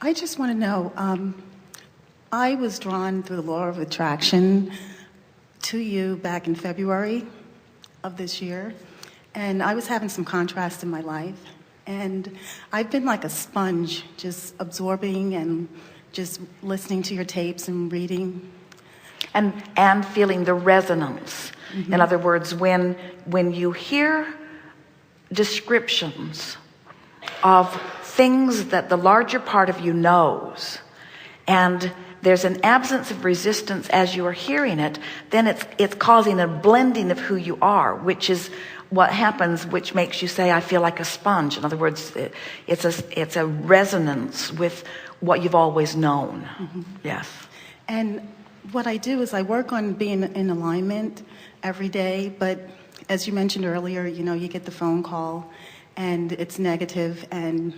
I just want to know, I was drawn through the law of attraction to you back in February of this year, and I was having some contrast in my life, and I've been like a sponge, just absorbing and just listening to your tapes and reading. And feeling the resonance. Mm-hmm. In other words, when you hear descriptions of things that the larger part of you knows, and there's an absence of resistance as you are hearing it, then it's causing a blending of who you are, which is what happens, which makes you say, I feel like a sponge. In other words, it's a resonance with what you've always known. Mm-hmm. Yes. And what I do is I work on being in alignment every day, but as you mentioned earlier, you get the phone call and it's negative, and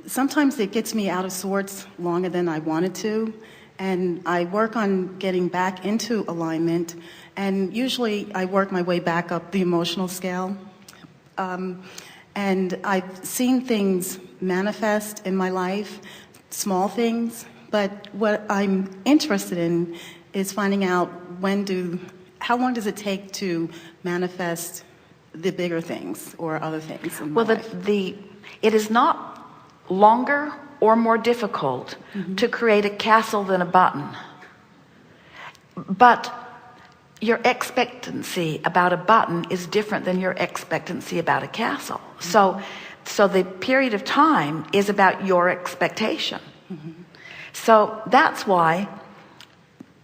sometimes it gets me out of sorts longer than I wanted to, and I work on getting back into alignment, and usually I work my way back up the emotional scale. And I've seen things manifest in my life, small things, but what I'm interested in is finding out how long does it take to manifest the bigger things or other things in my life? It is not longer or more difficult to create a castle than a button. But your expectancy about a button is different than your expectancy about a castle. So the period of time is about your expectation. So that's why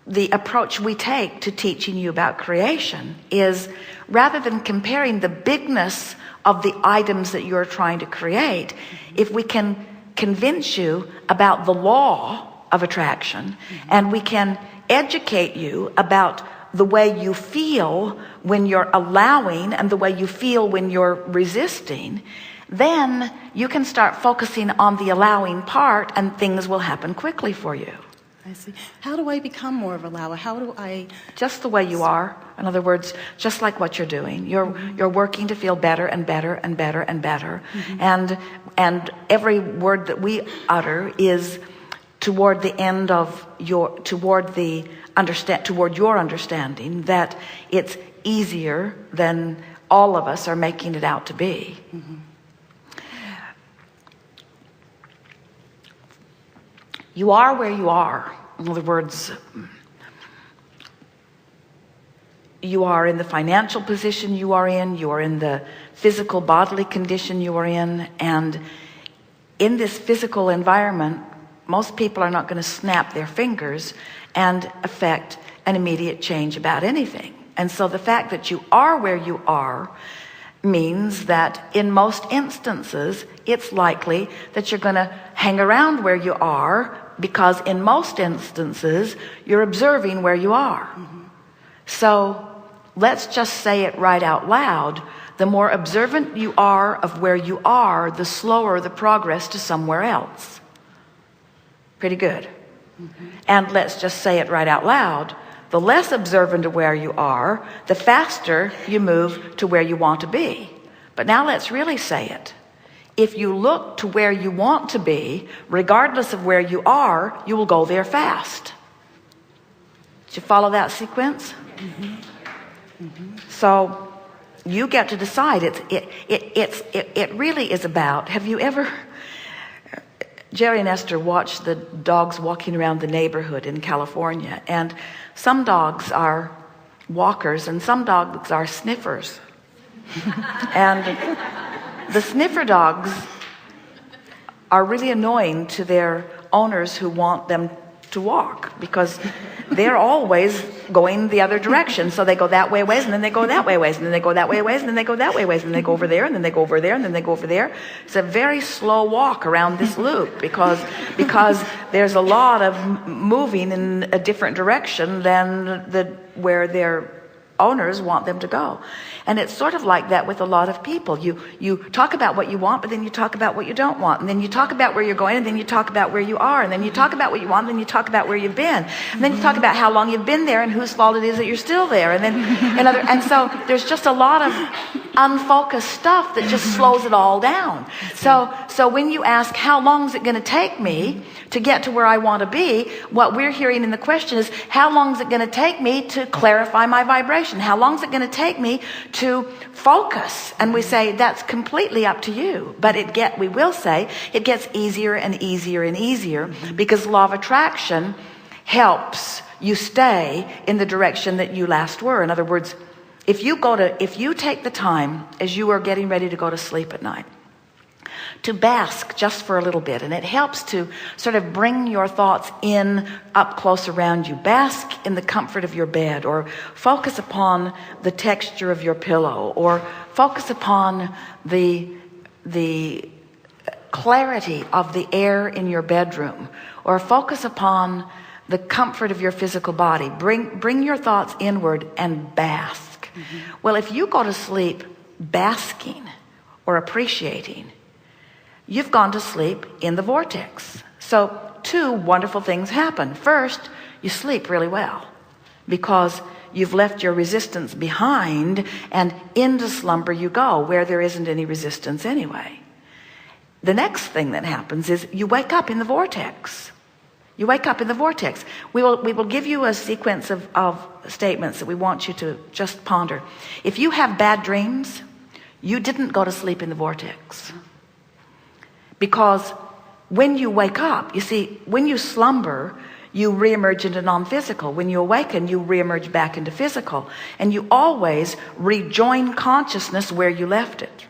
the approach we take to teaching you about creation is, rather than comparing the bigness of the items that you're trying to create, if we can convince you about the law of attraction, and we can educate you about the way you feel when you're allowing and the way you feel when you're resisting, then you can start focusing on the allowing part, and things will happen quickly for you. I see. How do I become more of a allower? How do I... Just the way you are. In other words, just like what you're doing. You're working to feel better and better and better and better. And every word that we utter is toward the end of toward your understanding that it's easier than all of us are making it out to be. You are where you are. In other words, you are in the financial position you are in the physical bodily condition you are in, and in this physical environment, most people are not going to snap their fingers and affect an immediate change about anything. And so the fact that you are where you are means that in most instances, it's likely that you're going to hang around where you are, because in most instances, you're observing where you are. So let's just say it right out loud. The more observant you are of where you are, the slower the progress to somewhere else. Pretty good. And let's just say it right out loud. The less observant of where you are, the faster you move to where you want to be. But now let's really say it. If you look to where you want to be, regardless of where you are, you will go there fast. Did you follow that sequence? So you get to decide. It really is about, have you ever... Jerry and Esther watched the dogs walking around the neighborhood in California, and some dogs are walkers and some dogs are sniffers. And the sniffer dogs are really annoying to their owners who want them to walk, because they're always going the other direction. So they go that way ways, and then they go that way ways, and then they go that way ways, and then they go that way ways, and then they go over there, and then they go over there, and then they go over there. It's a very slow walk around this loop, because there's a lot of moving in a different direction than where they're owners want them to go. And it's sort of like that with a lot of people. You talk about what you want, but then you talk about what you don't want. And then you talk about where you're going, and then you talk about where you are. And then you talk about what you want, and then you talk about where you've been. And then you talk about how long you've been there and whose fault it is that you're still there. And then and so there's just a lot of unfocused stuff that just slows it all down. So when you ask, how long is it going to take me to get to where I want to be, what we're hearing in the question is, how long is it going to take me to clarify my vibration? How long is it going to take me to focus? And we say, that's completely up to you. But we will say, it gets easier and easier and easier, because law of attraction helps you stay in the direction that you last were. In other words, if you take the time as you are getting ready to go to sleep at night to bask just for a little bit, and it helps to sort of bring your thoughts in up close around you. Bask in the comfort of your bed, or focus upon the texture of your pillow, or focus upon the clarity of the air in your bedroom, or focus upon the comfort of your physical body. Bring your thoughts inward and bask. Well, if you go to sleep basking or appreciating, you've gone to sleep in the vortex. So two wonderful things happen. First, you sleep really well because you've left your resistance behind, and into slumber you go where there isn't any resistance anyway. The next thing that happens is you wake up in the vortex. You wake up in the vortex. We will give you a sequence of statements that we want you to just ponder. If you have bad dreams, you didn't go to sleep in the vortex. Because when you wake up, you see, when you slumber, you reemerge into non-physical. When you awaken, you reemerge back into physical. And you always rejoin consciousness where you left it.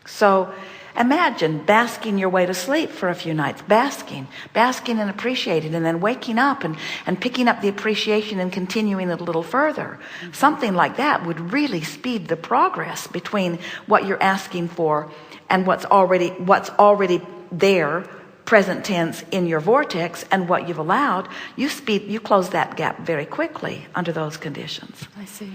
So imagine basking your way to sleep for a few nights. Basking and appreciating, and then waking up and picking up the appreciation and continuing it a little further. Something like that would really speed the progress between what you're asking for and what's already there, present tense, in your vortex, and what you've allowed. You close that gap very quickly under those conditions. I see.